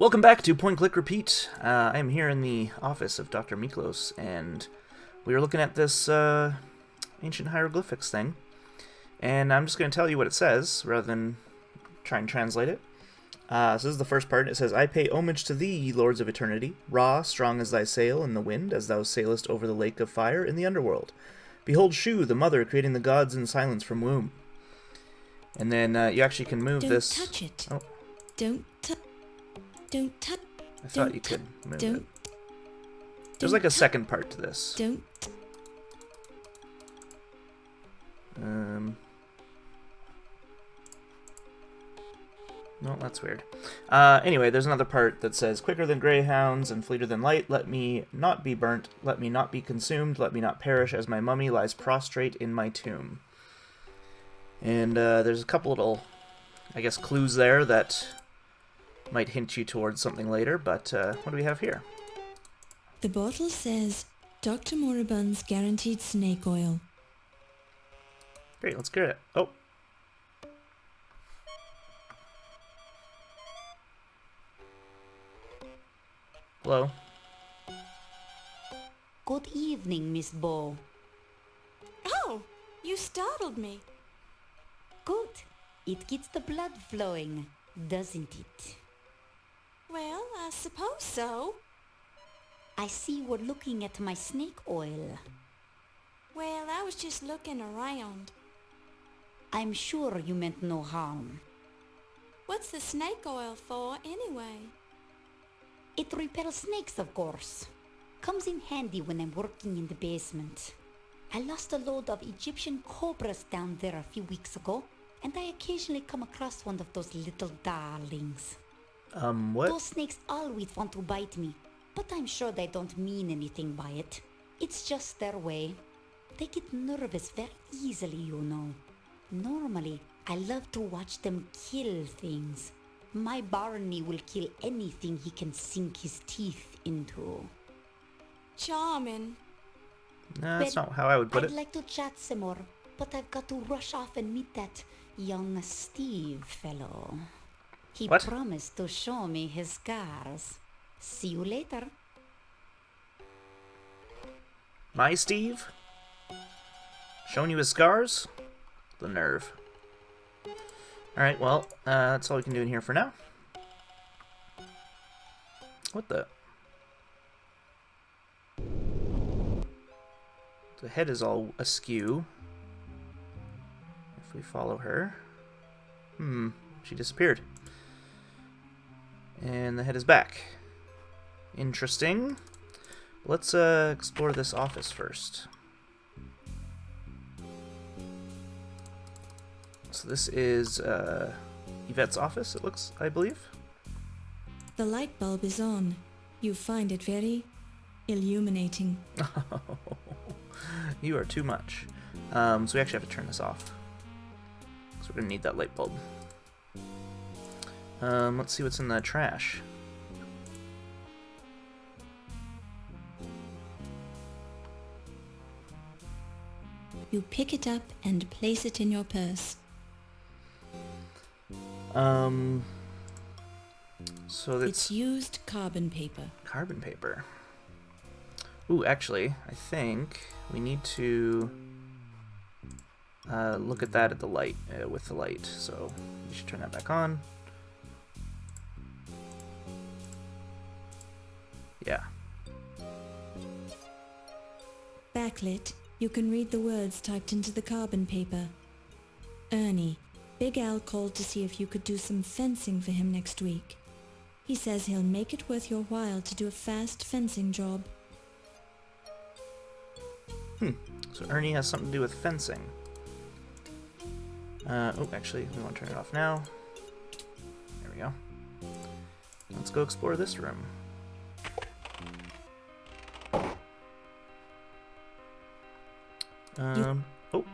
Welcome back to Point Click Repeat. I am here in the office of Dr. Miklos, and we are looking at this ancient hieroglyphics thing. And I'm just going to tell you what it says, rather than try and translate it. So this is the first part. It says, I pay homage to thee, ye lords of eternity, Ra, strong as thy sail in the wind, as thou sailest over the lake of fire in the underworld. Behold Shu, the mother, creating the gods in silence from womb. And then you actually can move this... Don't touch it. Oh. Don't touch. Don't touch. I thought you could move it. There's like a second part to this. Don't. No, that's weird. Anyway, there's another part that says, quicker than greyhounds and fleeter than light, let me not be burnt, let me not be consumed, let me not perish as my mummy lies prostrate in my tomb. And there's a couple little, I guess, clues there that might hint you towards something later, but what do we have here? The bottle says Dr. Moribund's guaranteed snake oil. Great, let's get it. Oh. Hello. Good evening, Miss Bow. Oh, you startled me. Good. It gets the blood flowing, doesn't it? Well, I suppose so. I see we're looking at my snake oil. Well, I was just looking around. I'm sure you meant no harm. What's the snake oil for, anyway? It repels snakes, of course. Comes in handy when I'm working in the basement. I lost a load of Egyptian cobras down there a few weeks ago, and I occasionally come across one of those little darlings. What? Those snakes always want to bite me, but I'm sure they don't mean anything by it. It's just their way. They get nervous very easily, you know. Normally, I love to watch them kill things. My Barney will kill anything he can sink his teeth into. Charming. No, that's not how I would put I'd it. like to chat some more, but I've got to rush off and meet that young Steve fellow. He What? promised to show me his scars. See you later. My Steve? Showing you his scars? The nerve. Alright, well, that's all we can do in here for now. What the? The head is all askew. If we follow her... she disappeared. And the head is back. Interesting. Let's explore this office first. So this is Yvette's office, it looks, I believe. The light bulb is on. You find it very illuminating. You are too much. So we actually have to turn this off. So we're going to need that light bulb. Let's see what's in the trash. You pick it up and place it in your purse. So that's It's used carbon paper. carbon paper. Ooh, actually, I think we need to look at that at the light, with the light. So we should turn that back on. Yeah. Backlit, you can read the words typed into the carbon paper. Ernie, Big Al called to see if you could do some fencing for him next week. He says he'll make it worth your while to do a fast fencing job. So Ernie has something to do with fencing. Oh, actually, we want to turn it off now. There we go. Let's go explore this room. Oh,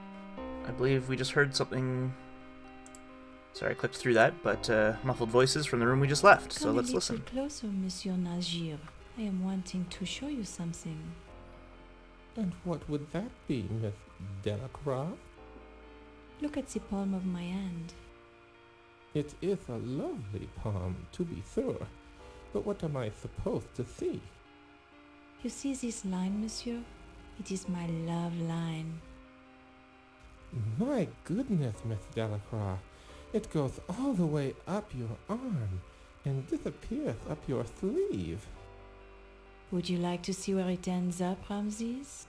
I believe we just heard something. Sorry, I clicked through that, but muffled voices from the room we just left, so let's listen. Come a little closer, Monsieur Najir. I am wanting to show you something. And what would that be, Miss Delacroix? Look at the palm of my hand. It is a lovely palm, to be sure. But what am I supposed to see? You see this line, monsieur? It is my love line. My goodness, Miss Delacroix. It goes all the way up your arm and disappears up your sleeve. Would you like to see where it ends up, Ramses?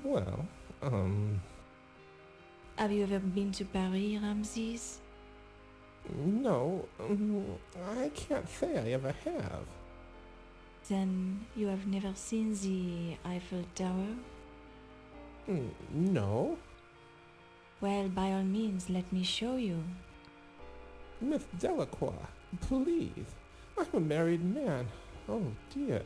Well, Have you ever been to Paris, Ramses? no, I can't say I ever have. Then you have never seen the Eiffel Tower? No, Well, by all means, let me show you. Miss Delacroix, please. I'm a married man. Oh dear.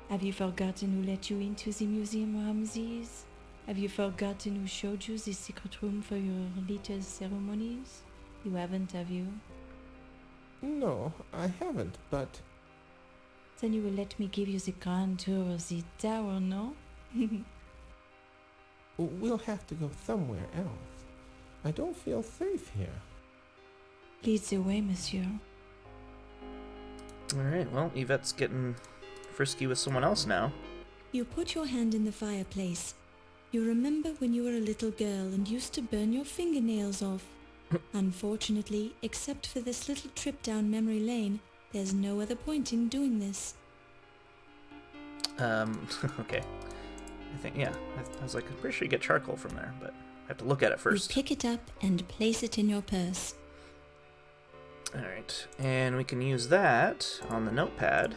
Have you forgotten who let you into the museum, Ramses? Have you forgotten who showed you the secret room for your little ceremonies? You haven't, have you? No, I haven't, but Then you will let me give you the grand tour of the tower, no? we'll have to go somewhere else. I don't feel safe here. Lead the way, monsieur. Alright, well, Yvette's getting frisky with someone else now. You put your hand in the fireplace. You remember when you were a little girl and used to burn your fingernails off. Unfortunately, except for this little trip down memory lane, there's no other point in doing this. Okay. I think, yeah. I was like, I'm pretty sure you get charcoal from there, but I have to look at it first. You pick it up and place it in your purse. Alright, and we can use that on the notepad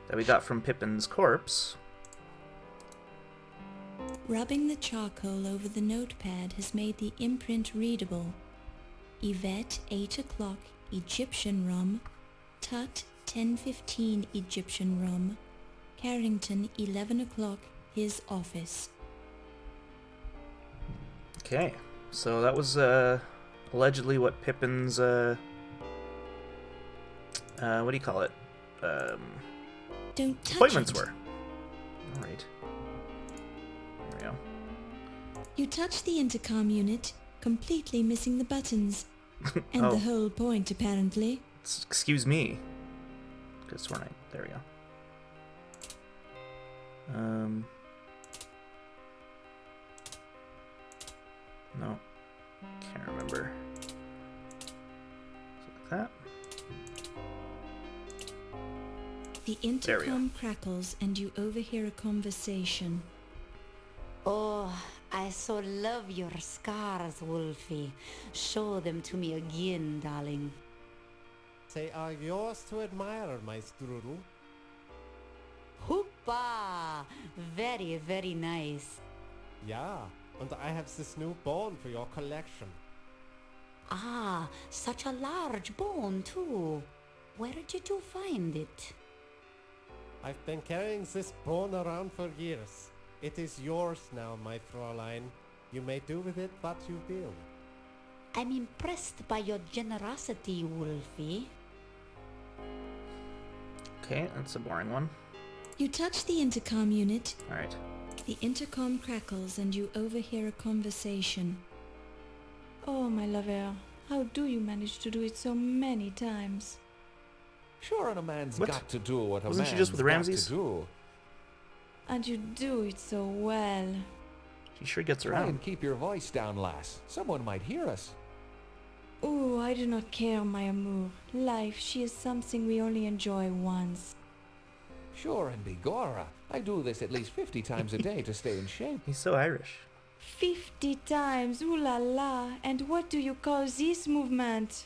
that we got from Pippin's corpse. Rubbing the charcoal over the notepad has made the imprint readable. Yvette, 8 o'clock, Egyptian rum. Tut, 10:15 Egyptian rum. Carrington, 11 o'clock, his office. Okay, so that was allegedly what Pippin's what do you call it? Don't touch Appointments it. were. Alright. There we go. You touch the intercom unit, completely missing the buttons. And Oh. the whole point, apparently. Excuse me. Good sworn night. There we go. No. Can't remember. So like that. The There we go. intercom crackles and you overhear a conversation. Oh, I so love your scars, Wolfie. Show them to me again, darling. They are yours to admire, my strudel. Hoopa! Very, very nice. Yeah, and I have this new bone for your collection. Ah, such a large bone, too. Where did you find it? I've been carrying this bone around for years. It is yours now, my Fräulein. You may do with it what you will. I'm impressed by your generosity, Wolfie. Okay, that's a boring one. You touch the intercom unit. Alright. The intercom crackles and you overhear a conversation. Oh, my lover, how do you manage to do it so many times? Sure, and a man's What? got to do what a Wasn't man's she just with got Ramses? to do. And you do it so well. He sure gets Try around. and keep your voice down, lass. Someone might hear us. Oh, I do not care, my amour. Life, she is something we only enjoy once. Sure, and begorra, I do this at least 50 times a day to stay in shape. He's so Irish. 50 times, ooh la la. And what do you call this movement?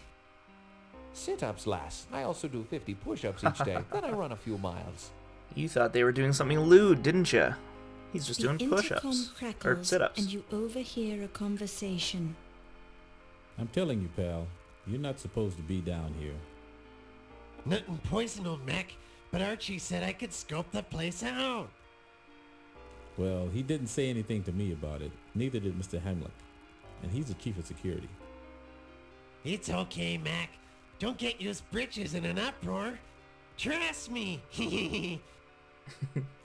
Sit-ups, lass. I also do 50 push-ups each day. Then I run a few miles. You thought they were doing something lewd, didn't you? He's just The doing intercom push-ups. Or crackles sit-ups. and you overhear a conversation. I'm telling you, pal, you're not supposed to be down here. Nothing poisonal, Mac, but Archie said I could scope the place out. Well, he didn't say anything to me about it. Neither did Mr. Hemlick. And he's the chief of security. It's okay, Mac. Don't get your britches in an uproar. Trust me.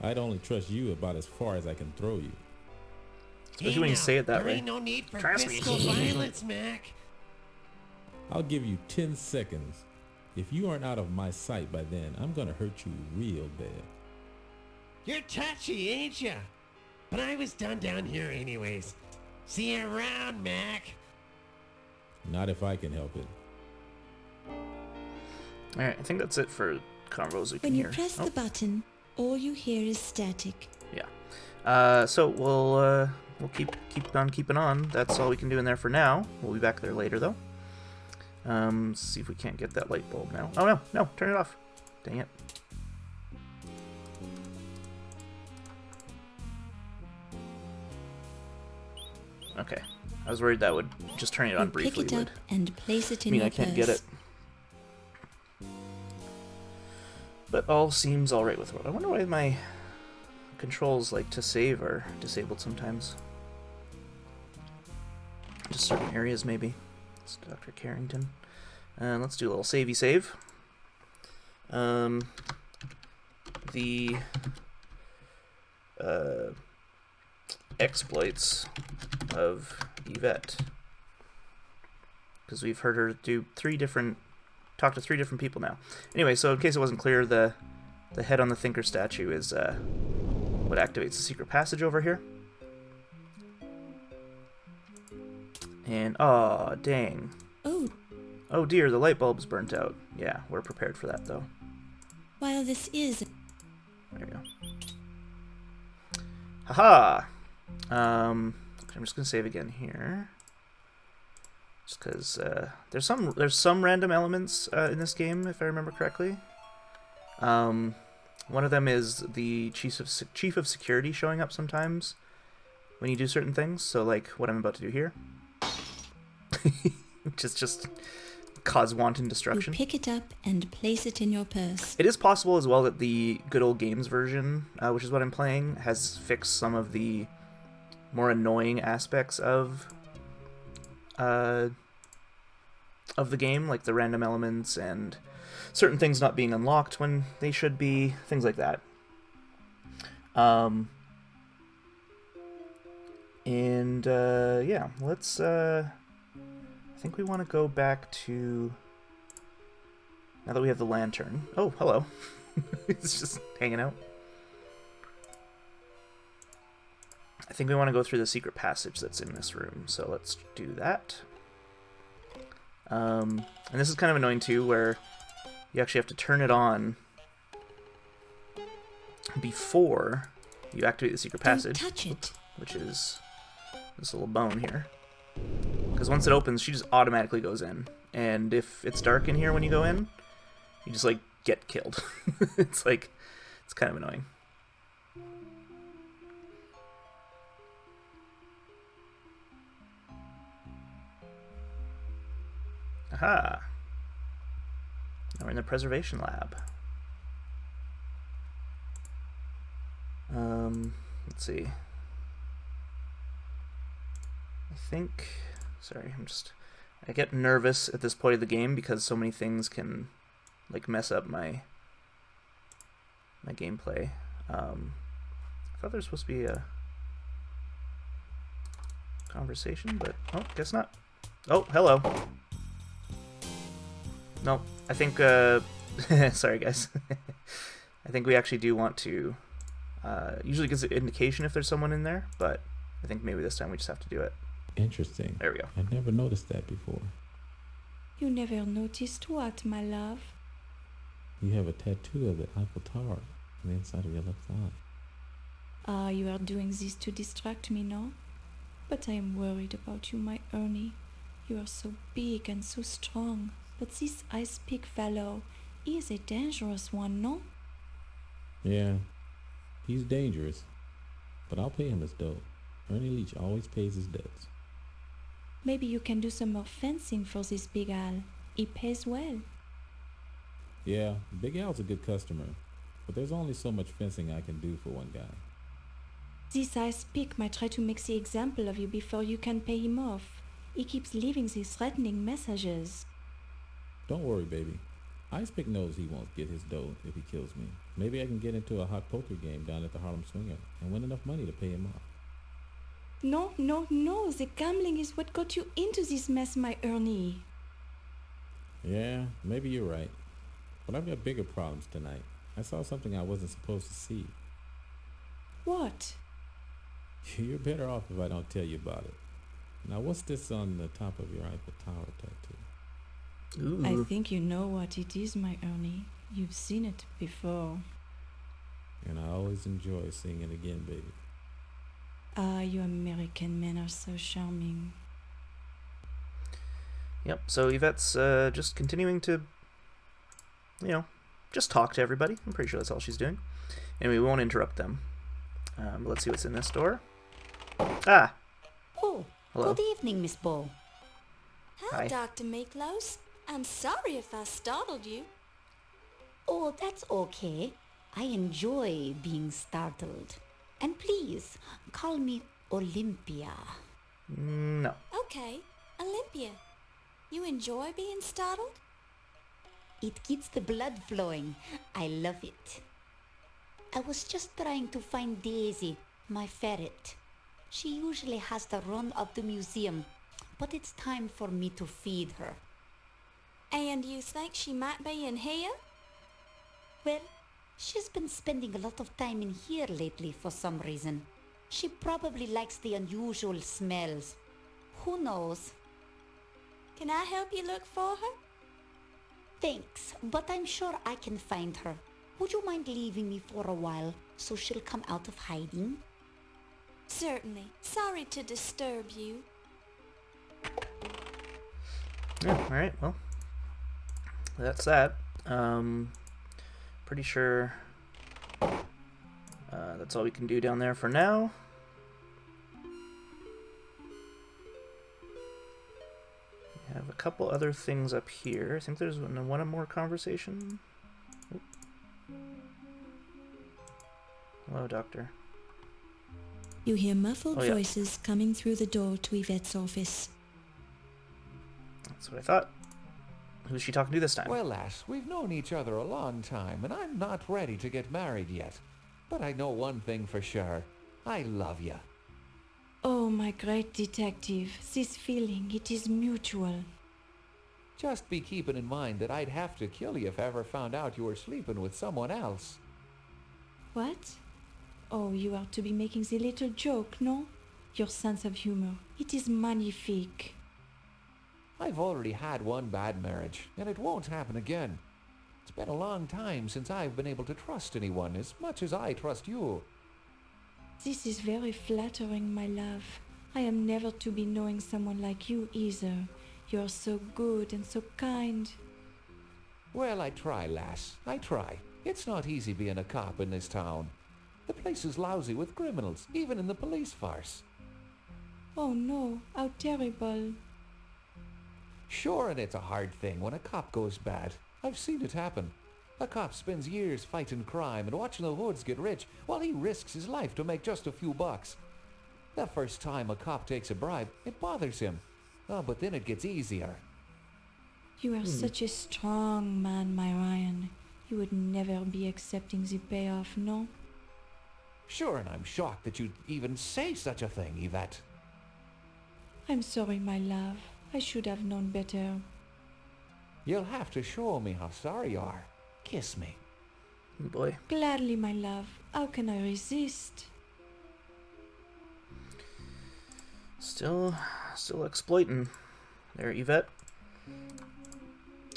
I'd only trust you about as far as I can throw you. Especially when you say it that there way. ain't no need for Trust me. physical violence, Mac. I'll give you 10 seconds. If you aren't out of my sight by then, I'm gonna hurt you real bad. You're touchy, ain't ya? But I was done down here anyways. See you around, Mac. Not if I can help it. Alright, I think that's it for convos we can When you hear. press the button, all you hear is static. Yeah. So we'll keep on keeping on. That's all we can do in there for now. We'll be back there later though. See if we can't get that light bulb now. Oh no, turn it off. Dang it. Okay. I was worried that would just turn it on You briefly pick it up would and place it in mean your I can't purse. get it. But all seems alright with it. I wonder why my controls like to save are disabled sometimes. Just certain areas maybe. It's Dr. Carrington. Let's do a little savey save. The exploits of Yvette, because we've heard her do talk to three different people now. Anyway, so in case it wasn't clear, the head on the thinker statue is what activates the secret passage over here. And oh dang. Oh dear, the light bulb's burnt out. Yeah, we're prepared for that though. While this is... There we go. Haha! I'm just gonna save again here. Just because there's some random elements in this game, if I remember correctly. One of them is the chief of security showing up sometimes when you do certain things. So like what I'm about to do here, which is just cause wanton destruction. You pick it up and place it in your purse. It is possible as well that the good old games version, which is what I'm playing, has fixed some of the more annoying aspects of the game, like the random elements and certain things not being unlocked when they should be, things like that. Yeah, let's I think we want to go back to, now that we have the lantern. Oh, hello. It's just hanging out. I think we want to go through the secret passage that's in this room, so let's do that. And this is kind of annoying too, where you actually have to turn it on before you activate the secret passage. Don't touch it. Which is this little bone here. Because once it opens, she just automatically goes in. And if it's dark in here when you go in, you just, like, get killed. It's like, it's kind of annoying. Aha! Now we're in the preservation lab. Let's see. I think... Sorry, I get nervous at this point of the game because so many things can, like, mess up my gameplay. I thought there was supposed to be a conversation, but, oh, guess not. Oh, hello. No, I think, sorry guys. I think we actually do want to, usually gives an indication if there's someone in there, but I think maybe this time we just have to do it. Interesting. There we go. I never noticed that before. You never noticed what, my love? You have a tattoo of the Eiffel Tower on the inside of your left eye. Ah, you are doing this to distract me, no? But I am worried about you, my Ernie. You are so big and so strong. But this ice pick fellow, he is a dangerous one, no? Yeah, he's dangerous, but I'll pay him his dough. Ernie Leach always pays his debts. Maybe you can do some more fencing for this Big Al. He pays well. Yeah, Big Al's a good customer, but there's only so much fencing I can do for one guy. This ice pick might try to make the example of you before you can pay him off. He keeps leaving these threatening messages. Don't worry, baby. Icepick knows he won't get his dough if he kills me. Maybe I can get into a hot poker game down at the Harlem Swinger and win enough money to pay him off. No, no, no. The gambling is what got you into this mess, my Ernie. Yeah, maybe you're right. But I've got bigger problems tonight. I saw something I wasn't supposed to see. What? You're better off if I don't tell you about it. Now, what's this on the top of your Eiffel Tower tattoo? Ooh. I think you know what it is, my Ernie. You've seen it before. And I always enjoy seeing it again, baby. Ah, you American men are so charming. Yep, so Yvette's just continuing to, just talk to everybody. I'm pretty sure that's all she's doing. Anyway, we won't interrupt them. But let's see what's in this door. Ah! Oh, Hello. good evening, Miss Bow. Hi, Hi. Dr. Miklos. I'm sorry if I startled you. Oh, that's okay. I enjoy being startled. And please, call me Olympia. No. Okay, Olympia. You enjoy being startled? It gets the blood flowing. I love it. I was just trying to find Daisy, my ferret. She usually has the run of the museum, but it's time for me to feed her. And you think she might be in here? Well, she's been spending a lot of time in here lately for some reason. She probably likes the unusual smells. Who knows? Can I help you look for her? Thanks, but I'm sure I can find her. Would you mind leaving me for a while so she'll come out of hiding? Certainly. Sorry to disturb you. Yeah, alright, well. That's that. Pretty sure that's all we can do down there for now. We have a couple other things up here. I think there's one more conversation. Oop. Hello, Doctor. You hear muffled Oh, yeah. voices coming through the door to Yvette's office. That's what I thought. Who's she talking to this time? Well, lass, we've known each other a long time, and I'm not ready to get married yet. But I know one thing for sure. I love you. Oh, my great detective, this feeling, it is mutual. Just be keeping in mind that I'd have to kill you if I ever found out you were sleeping with someone else. What? Oh, you are to be making the little joke, no? Your sense of humor, it is magnifique. I've already had one bad marriage, and it won't happen again. It's been a long time since I've been able to trust anyone as much as I trust you. This is very flattering, my love. I am never to be knowing someone like you either. You are so good and so kind. Well, I try, lass. I try. It's not easy being a cop in this town. The place is lousy with criminals, even in the police force. Oh no, how terrible. Sure, and it's a hard thing when a cop goes bad. I've seen it happen. A cop spends years fighting crime and watching the hoods get rich while he risks his life to make just a few bucks. The first time a cop takes a bribe, it bothers him. But then it gets easier. You are such a strong man, my Ryan. You would never be accepting the payoff, no? Sure, and I'm shocked that you'd even say such a thing, Yvette. I'm sorry, my love. I should have known better. You'll have to show me how sorry you are. Kiss me. Oh boy. Gladly, my love. How can I resist? Still exploiting there, Yvette.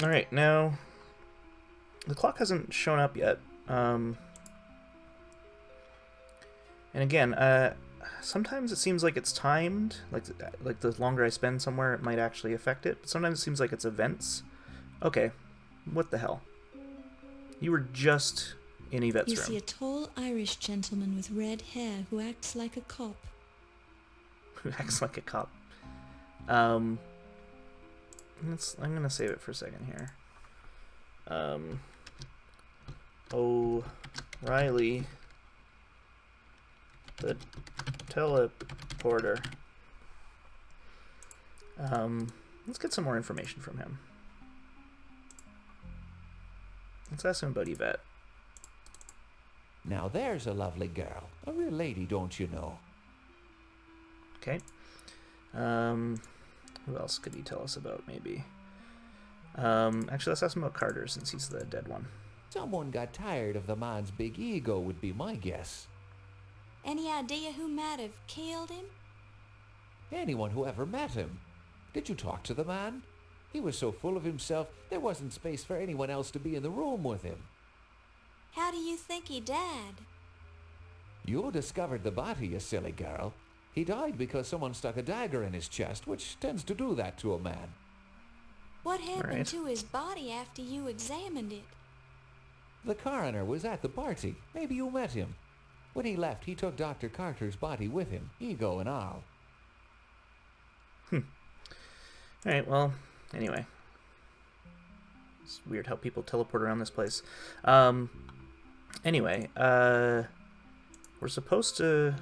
Alright, now the clock hasn't shown up yet. And again, sometimes it seems like it's timed, like the longer I spend somewhere, it might actually affect it. But sometimes it seems like it's events. Okay, what the hell? You were just in Yvette's You room. see a tall Irish gentleman with red hair who acts like a cop. Who acts like a cop. I'm gonna save it for a second here. O'Reilly, the teleporter. Let's get some more information from him. Let's ask him about Yvette. Now there's a lovely girl. A real lady, don't you know? Okay. Who else could he tell us about, maybe? Actually, let's ask him about Carter since he's the dead one. Someone got tired of the man's big ego would be my guess. Any idea who might have killed him? Anyone who ever met him. Did you talk to the man? He was so full of himself, there wasn't space for anyone else to be in the room with him. How do you think he died? You discovered the body, you silly girl. He died because someone stuck a dagger in his chest, which tends to do that to a man. What happened Right. to his body after you examined it? The coroner was at the party. Maybe you met him. When he left, he took Dr. Carter's body with him, ego and all. Alright, well, anyway. It's weird how people teleport around this place. Anyway, we're supposed to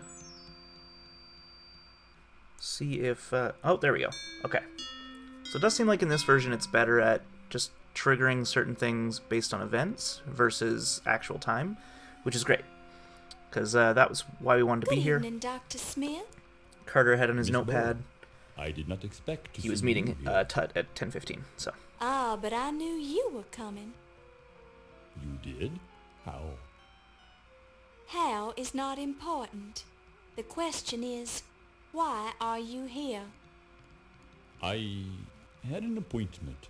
see if... oh, there we go. Okay. So it does seem like in this version it's better at just triggering certain things based on events versus actual time, which is great. Because that was why we wanted to Good be here. evening, Dr. Smith. Carter had on his Miss notepad. I did not expect to He was see meeting you here. Tut at 10:15, so... Ah, but I knew you were coming. You did? How? How is not important. The question is, why are you here? I had an appointment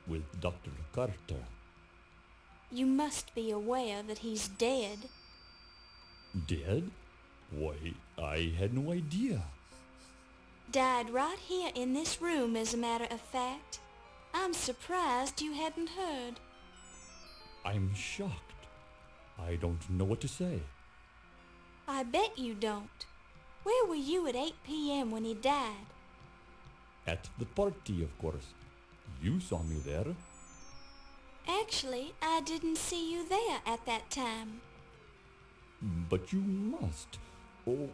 with Dr. Carter. You must be aware that he's dead. Dead? Why, I had no idea. Died right here in this room, as a matter of fact. I'm surprised you hadn't heard. I'm shocked. I don't know what to say. I bet you don't. Where were you at 8 p.m. when he died? At the party, of course. You saw me there. Actually, I didn't see you there at that time. But you must. Oh,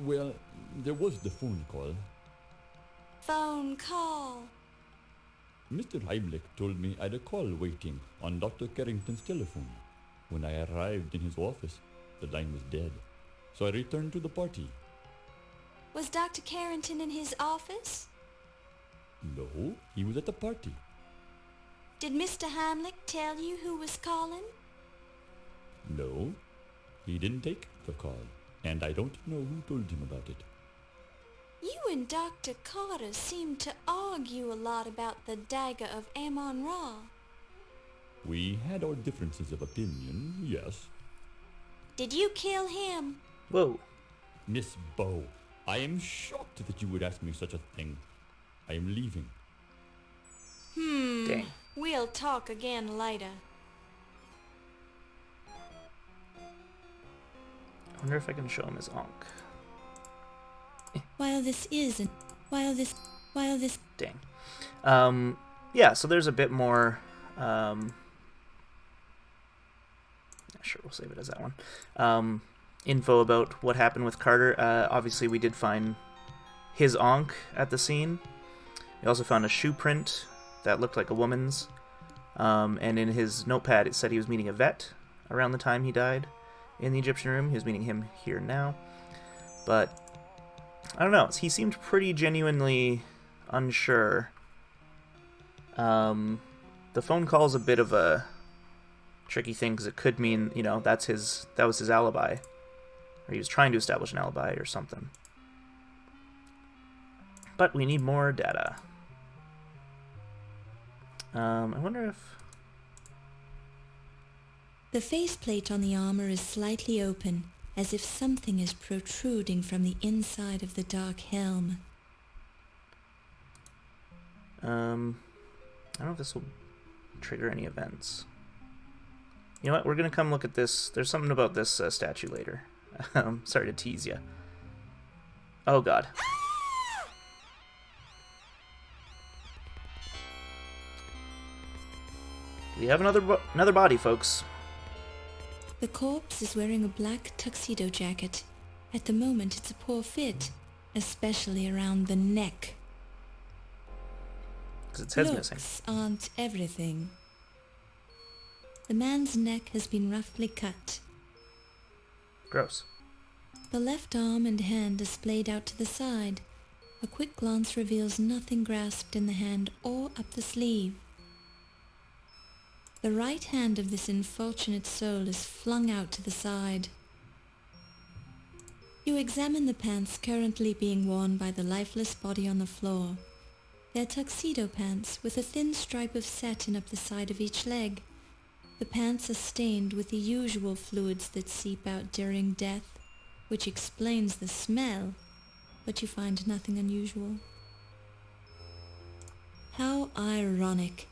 well, there was the phone call. Phone call. Mr. Heimlich told me I had a call waiting on Dr. Carrington's telephone. When I arrived in his office, the line was dead. So I returned to the party. Was Dr. Carrington in his office? No, he was at the party. Did Mr. Heimlich tell you who was calling? No, he didn't take the call, and I don't know who told him about it. You and Dr. Carter seem to argue a lot about the Dagger of Amon Ra. We had our differences of opinion, yes. Did you kill him? Whoa. Miss Bow, I am shocked that you would ask me such a thing. I am leaving. Dang. We'll talk again later. I wonder if I can show him his Ankh. While this Dang. Yeah, so there's a bit more, sure, we'll save it as that one. Info about what happened with Carter. Obviously, we did find his Ankh at the scene. We also found a shoe print that looked like a woman's. And in his notepad, it said he was meeting a vet around the time he died in the Egyptian room. He was meeting him here now. But I don't know. He seemed pretty genuinely unsure. The phone call's a bit of a tricky thing because it could mean, you know, that was his alibi, or he was trying to establish an alibi or something. But we need more data. I wonder if The faceplate on the armor is slightly open, as if something is protruding from the inside of the dark helm. I don't know if this will trigger any events. You know what? We're gonna come look at this. There's something about this statue later. Sorry to tease you. Oh God. We have another body, folks. The corpse is wearing a black tuxedo jacket. At the moment, it's a poor fit, especially around the neck. Because its head's Looks missing. aren't everything. The man's neck has been roughly cut. Gross. The left arm and hand are splayed out to the side. A quick glance reveals nothing grasped in the hand or up the sleeve. The right hand of this unfortunate soul is flung out to the side. You examine the pants currently being worn by the lifeless body on the floor. They're tuxedo pants with a thin stripe of satin up the side of each leg. The pants are stained with the usual fluids that seep out during death, which explains the smell, but you find nothing unusual. How ironic.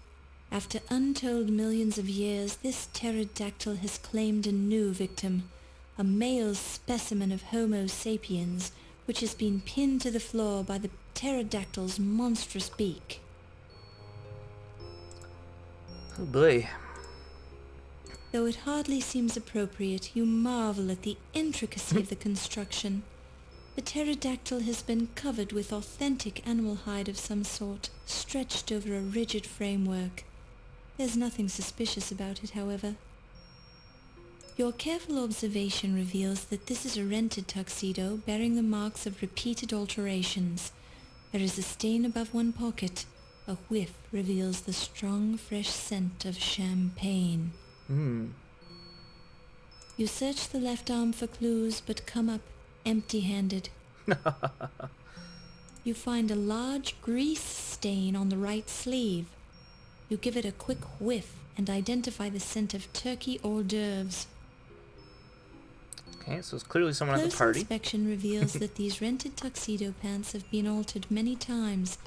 After untold millions of years, this pterodactyl has claimed a new victim, a male specimen of Homo sapiens, which has been pinned to the floor by the pterodactyl's monstrous beak. Oh boy. Though it hardly seems appropriate, you marvel at the intricacy of the construction. The pterodactyl has been covered with authentic animal hide of some sort, stretched over a rigid framework. There's nothing suspicious about it, however. Your careful observation reveals that this is a rented tuxedo bearing the marks of repeated alterations. There is a stain above one pocket. A whiff reveals the strong, fresh scent of champagne. You search the left arm for clues, but come up empty-handed. You find a large grease stain on the right sleeve. You give it a quick whiff and identify the scent of turkey hors d'oeuvres. Okay, so it's clearly someone at the Close party. inspection reveals that these rented tuxedo pants have been altered many times.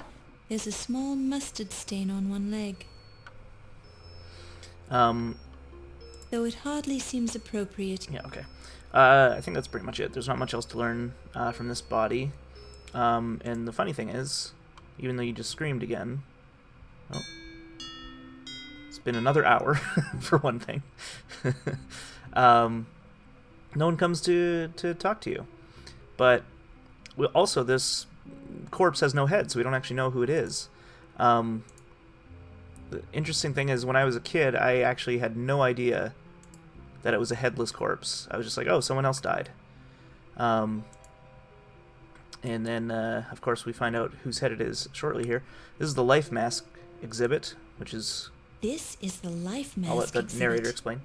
There's a small mustard stain on one leg. Though it hardly seems appropriate. Yeah, okay. I think that's pretty much it. There's not much else to learn from this body. And the funny thing is, even though you just screamed again... Oh. It's been another hour, for one thing. No one comes to talk to you. But also, this corpse has no head, so we don't actually know who it is. The interesting thing is, when I was a kid, I actually had no idea that it was a headless corpse. I was just like, oh, someone else died. And then, of course, we find out whose head it is shortly here. This is the life mask exhibit, which is... This is the life mask I'll let the exhibit. narrator explain.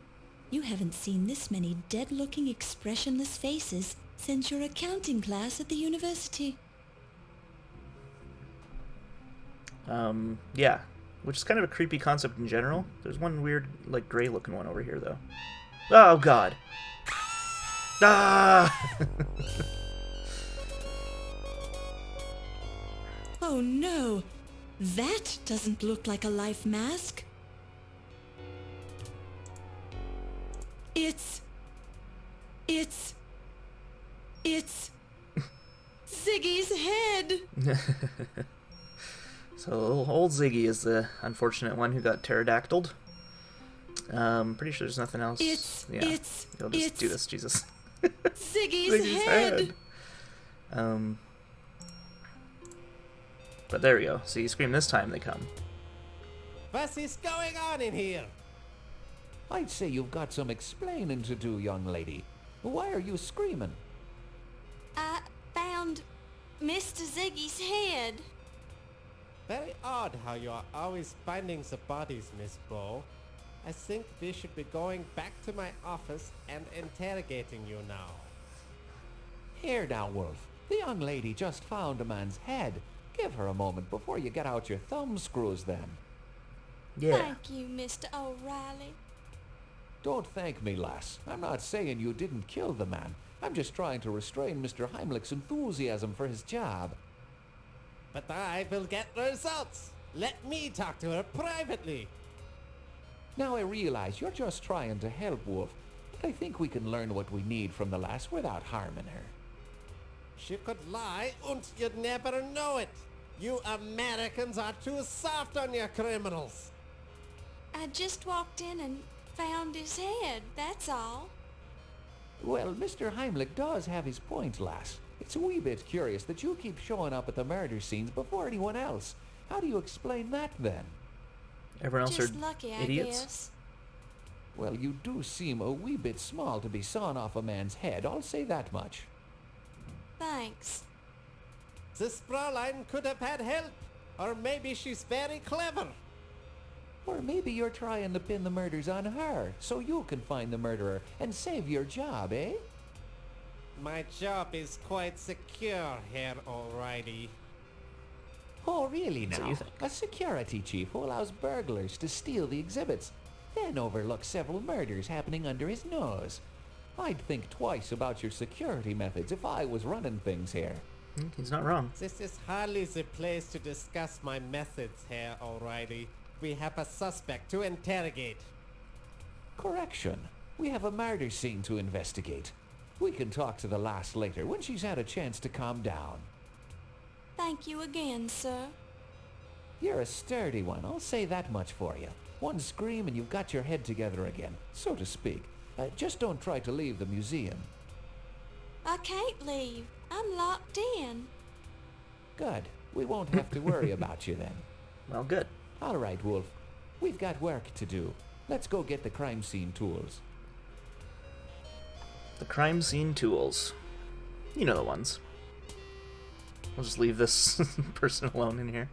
You haven't seen this many dead-looking, expressionless faces since your accounting class at the university. Yeah. Which is kind of a creepy concept in general. There's one weird, like, gray-looking one over here, though. Oh, God. Ah! Oh, no. That doesn't look like a life mask. It's Ziggy's head! So old Ziggy is the unfortunate one who got pterodactyled. Pretty sure there's nothing else. You'll just do this, Jesus. Ziggy's head! But there we go. So you scream this time, they come. What is going on in here? I'd say you've got some explaining to do, young lady. Why are you screaming? I found Mr. Ziggy's head. Very odd how you are always finding the bodies, Miss Bow. I think we should be going back to my office and interrogating you now. Here now, Wolf. The young lady just found a man's head. Give her a moment before you get out your thumb screws then. Yeah. Thank you, Mr. O'Reilly. Don't thank me, lass. I'm not saying you didn't kill the man. I'm just trying to restrain Mr. Heimlich's enthusiasm for his job. But I will get results. Let me talk to her privately. Now I realize you're just trying to help, Wolf, but I think we can learn what we need from the lass without harming her. She could lie and you'd never know it. You Americans are too soft on your criminals. I just walked in and found his head, that's all. Well, Mr. Heimlich does have his point, lass. It's a wee bit curious that you keep showing up at the murder scenes before anyone else. How do you explain that, then? Everyone else Just are lucky, I idiots. guess. Well, you do seem a wee bit small to be sawing off a man's head, I'll say that much. Thanks. This Fräulein could have had help. Or maybe she's very clever. Or maybe you're trying to pin the murders on her, so you can find the murderer and save your job, eh? My job is quite secure, Herr O'Reilly. Oh, really So now? you think. A security chief who allows burglars to steal the exhibits, then overlooks several murders happening under his nose. I'd think twice about your security methods if I was running things here. He's not wrong. This is hardly the place to discuss my methods, Herr O'Reilly. We have a suspect to interrogate. Correction. We have a murder scene to investigate. We can talk to the lass later when she's had a chance to calm down. Thank you again, sir. You're a sturdy one, I'll say that much for you. One scream and you've got your head together again, so to speak. Just don't try to leave the museum. I can't leave. I'm locked in. Good. We won't have to worry about you then. Well, good. All right, Wolf. We've got work to do. Let's go get the crime scene tools. The crime scene tools. You know the ones. We'll just leave this person alone in here.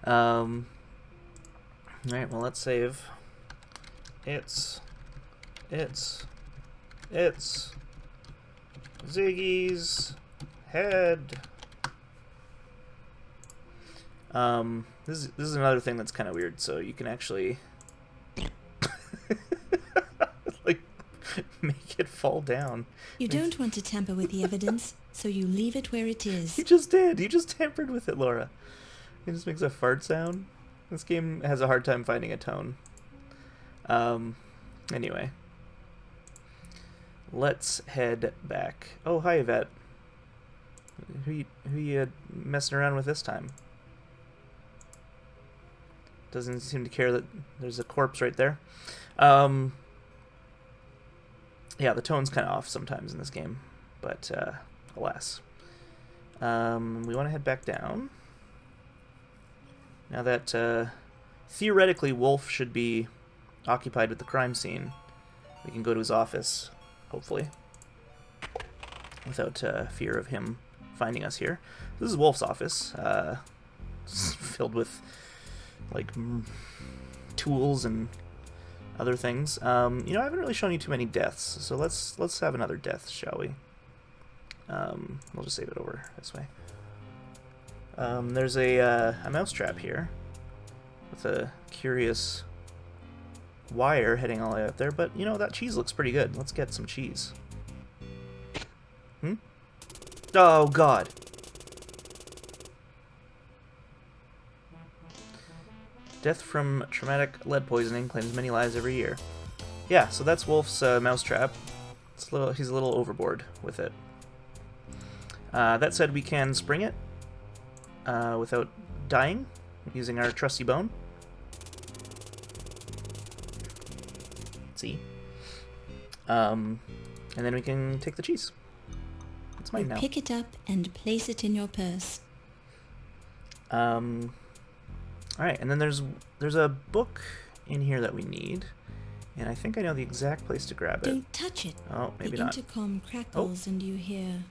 Alright, well, let's save. It's Ziggy's head. This is another thing that's kind of weird. So you can actually like make it fall down. You don't want to tamper with the evidence, so you leave it where it is. You just did. You just tampered with it, Laura. It just makes a fart sound. This game has a hard time finding a tone. Anyway. Let's head back. Oh, hi, Yvette. Who you messing around with this time? Doesn't seem to care that there's a corpse right there. Yeah, the tone's kind of off sometimes in this game, but alas. We want to head back down. Now that theoretically Wolf should be occupied with the crime scene, we can go to his office, hopefully, without fear of him finding us here. This is Wolf's office, filled with like tools and other things. You know, I haven't really shown you too many deaths, so let's have another death, shall we? We'll just save it over this way. There's a mousetrap here with a curious wire heading all the way up there, but you know, that cheese looks pretty good. Let's get some cheese. Oh god. Death from traumatic lead poisoning claims many lives every year. Yeah, so that's Wolf's mousetrap. He's a little overboard with it. That said, we can spring it without dying using our trusty bone. Let's see. And then we can take the cheese. It's mine now. Pick it up and place it in your purse. Alright, and then there's a book in here that we need. And I think I know the exact place to grab it. Don't touch it. Oh, maybe the not. intercom crackles and you hear...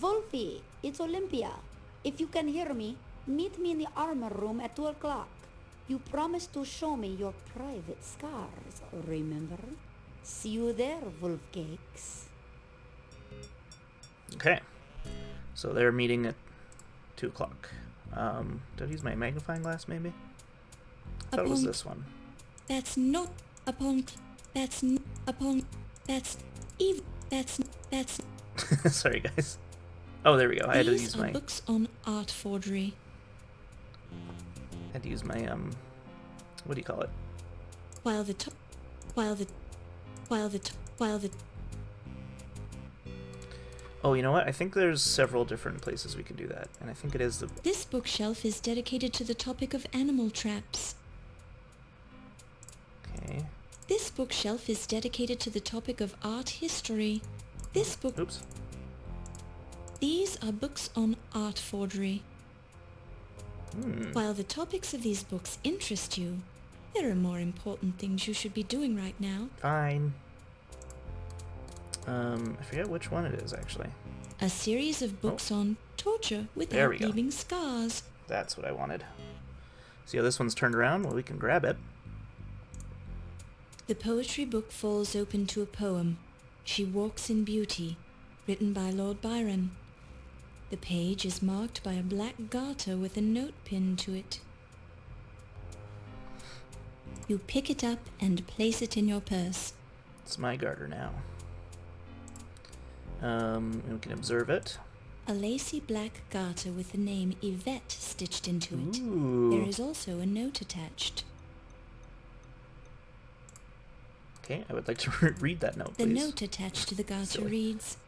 Wolfie, it's Olympia. If you can hear me, meet me in the armor room at 2 o'clock. You promised to show me your private scars, remember? See you there, Wolfcakes. Okay. So they're meeting at 2 o'clock. Did I use my magnifying glass, maybe? I thought it was this one. That's not upon... That's upon... That's... Eve... That's... Sorry, guys. Oh, there we go. I had to use These are my... books on art forgery. I had to use my, what do you call it? While the... Oh, you know what? I think there's several different places we can do that. And I think it is the... This bookshelf is dedicated to the topic of animal traps. Okay. This bookshelf is dedicated to the topic of art history. This book... Oops. These are books on art forgery. While the topics of these books interest you, there are more important things you should be doing right now. Fine. I forget which one it is, actually. A series of books on torture There without we go. leaving scars. That's what I wanted. See how this one's turned around? Well, we can grab it. The poetry book falls open to a poem, She Walks in Beauty, written by Lord Byron. The page is marked by a black garter with a note pinned to it. You pick it up and place it in your purse. It's my garter now. And we can observe it. A lacy black garter with the name Yvette stitched into it. Ooh. There is also a note attached. Okay, I would like to read that note, The please. note attached to the garter Silly. reads,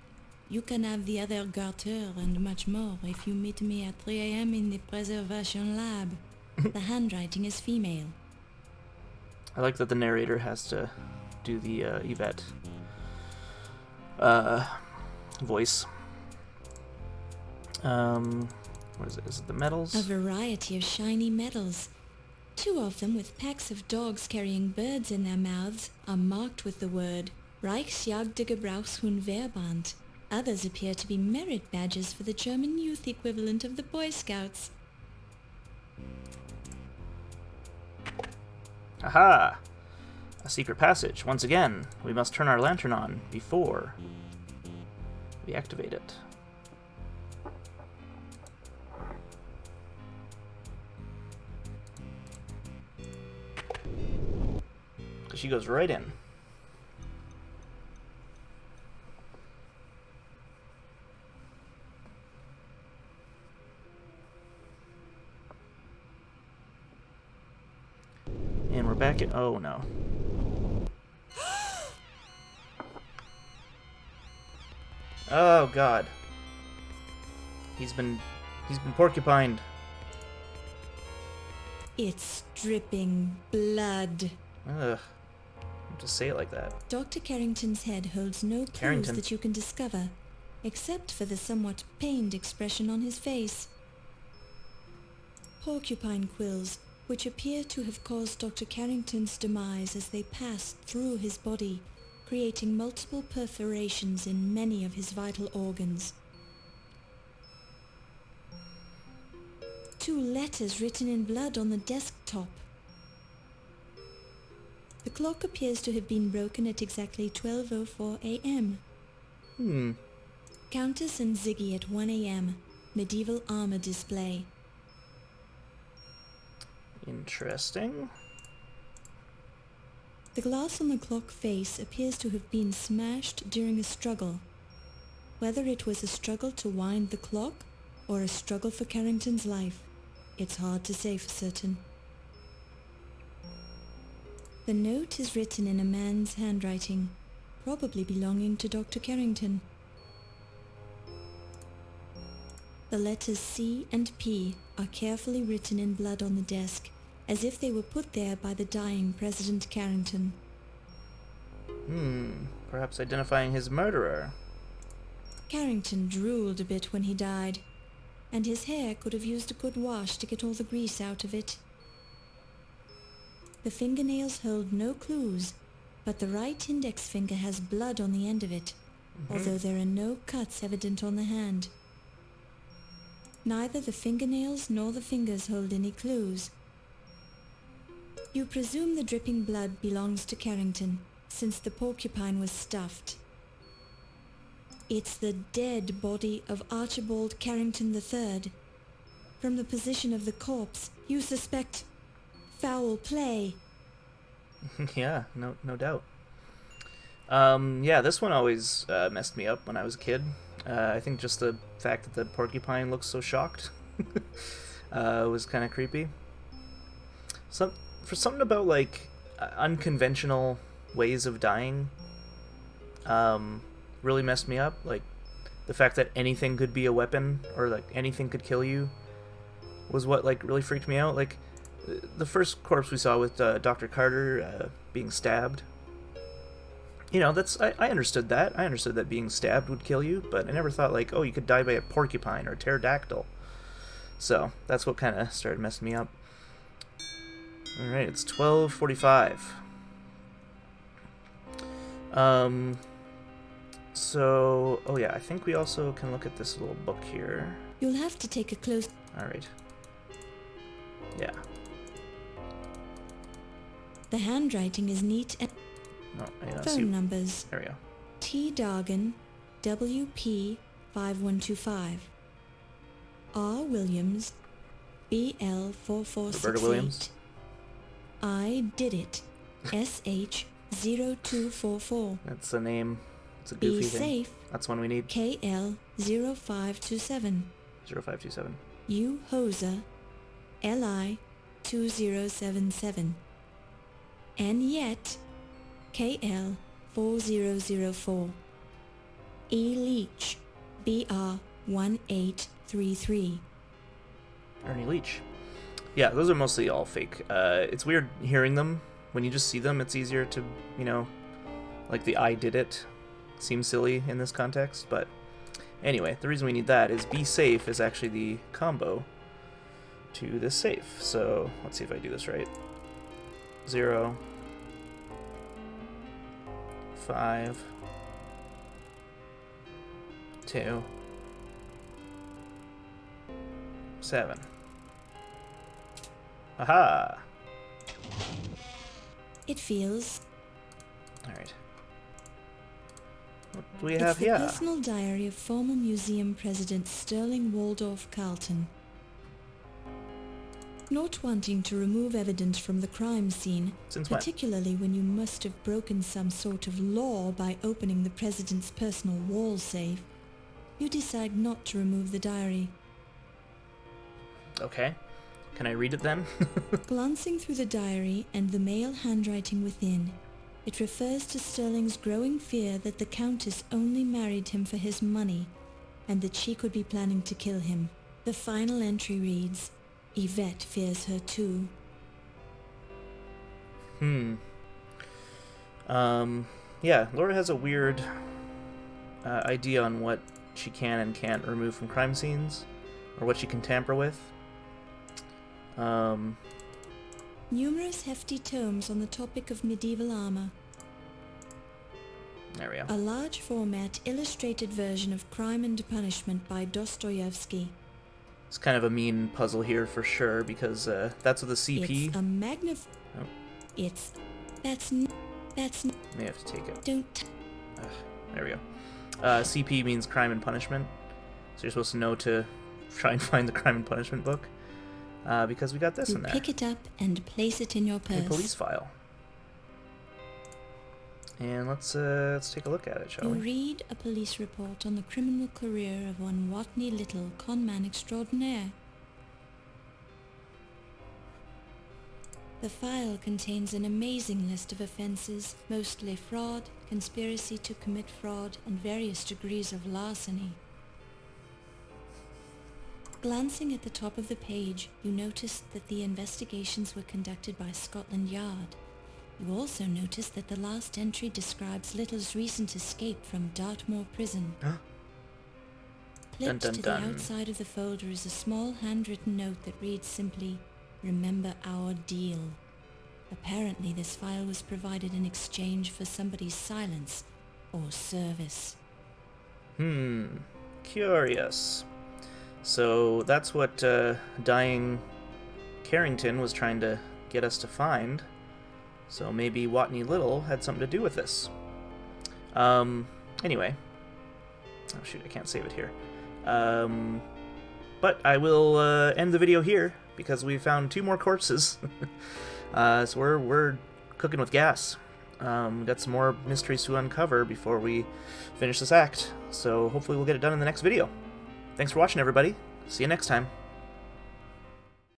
"You can have the other garter and much more if you meet me at 3 a.m. in the preservation lab." The handwriting is female. I like that the narrator has to do the Yvette voice. What is it? Is it the medals? A variety of shiny medals. 2 of them, with packs of dogs carrying birds in their mouths, are marked with the word Reichsjagdgebrauchshundverband. Others appear to be merit badges for the German youth equivalent of the Boy Scouts. Aha! A secret passage. Once again, we must turn our lantern on before we activate it. She goes right in. And we're back at... Oh, no. Oh, God. He's been porcupined. It's dripping blood. Ugh. Just say it like that. Dr. Carrington's head holds no clues Carrington. that you can discover, except for the somewhat pained expression on his face. Porcupine quills, which appear to have caused Dr. Carrington's demise as they passed through his body, creating multiple perforations in many of his vital organs. 2 letters written in blood on the desktop. The clock appears to have been broken at exactly 12:04 a.m. Countess and Ziggy at 1 a.m. Medieval armor display. Interesting. The glass on the clock face appears to have been smashed during a struggle. Whether it was a struggle to wind the clock or a struggle for Carrington's life, it's hard to say for certain. The note is written in a man's handwriting, probably belonging to Dr. Carrington. The letters C and P are carefully written in blood on the desk, as if they were put there by the dying President Carrington. Perhaps identifying his murderer. Carrington drooled a bit when he died, and his hair could have used a good wash to get all the grease out of it. The fingernails hold no clues, but the right index finger has blood on the end of it, although there are no cuts evident on the hand. Neither the fingernails nor the fingers hold any clues. You presume the dripping blood belongs to Carrington, since the porcupine was stuffed. It's the dead body of Archibald Carrington III. From the position of the corpse, you suspect foul play. Yeah, no doubt. Yeah, this one always messed me up when I was a kid. I think just the fact that the porcupine looks so shocked was kind of creepy. For something about like unconventional ways of dying, really messed me up. Like the fact that anything could be a weapon or like anything could kill you was what like really freaked me out. Like the first corpse we saw with Dr. Carter being stabbed. You know, I understood that. I understood that being stabbed would kill you, but I never thought like, oh, you could die by a porcupine or a pterodactyl. So that's what kind of started messing me up. All right, it's 12:45. So, oh yeah, I think we also can look at this little book here. You'll have to take a close... All right. Yeah. The handwriting is neat and No, I see. phone numbers. There we go. T. Dargan, WP 5125. R. Williams, BL 4468. Roberta Williams. I did it, SH 0244. That's the name. It's a Be goofy thing. safe, That's one we need. KL 0527. 0527. U. Hoser, LI 2077. And yet, KL 4004. E. Leach, BR 1833. Ernie Leach. Yeah, those are mostly all fake. It's weird hearing them. When you just see them, it's easier to, you know, like the I did it seems silly in this context, but anyway, the reason we need that is be safe is actually the combo to this safe. So let's see if I do this right. 0, 5, 2, 7. Aha! It feels... Alright. What do we It's have the here? personal diary of former museum president Sterling Waldorf Carlton. Not wanting to remove evidence from the crime scene, Since when? particularly when you must have broken some sort of law by opening the president's personal wall safe, you decide not to remove the diary. Okay. Can I read it then? Glancing through the diary and the male handwriting within, it refers to Sterling's growing fear that the Countess only married him for his money and that she could be planning to kill him. The final entry reads, Yvette fears her too. Yeah, Laura has a weird idea on what she can and can't remove from crime scenes, or what she can tamper with. Numerous hefty tomes on the topic of medieval armor. There we go. A large format illustrated version of Crime and Punishment by Dostoevsky. It's kind of a mean puzzle here for sure, because that's with a CP. It's a Oh. It's... That's May have to take it. Don't... There we go. CP means Crime and Punishment, so you're supposed to know to try and find the Crime and Punishment book, because we got this You in there. pick it up and place it in your A purse. police file. And let's take a look at it, shall You we? read a police report on the criminal career of one Watney Little, conman extraordinaire. The file contains an amazing list of offences, mostly fraud, conspiracy to commit fraud, and various degrees of larceny. Glancing at the top of the page, you notice that the investigations were conducted by Scotland Yard. You also notice that the last entry describes Little's recent escape from Dartmoor prison. Clipped Dun, dun, to dun. the outside of the folder is a small handwritten note that reads simply, "Remember our deal." Apparently this file was provided in exchange for somebody's silence or service. Curious. So that's what dying Carrington was trying to get us to find. So maybe Watney Little had something to do with this. Anyway. Oh shoot, I can't save it here. But I will end the video here, because we found 2 more corpses. So we're cooking with gas. Got some more mysteries to uncover before we finish this act. So hopefully we'll get it done in the next video. Thanks for watching, everybody. See you next time.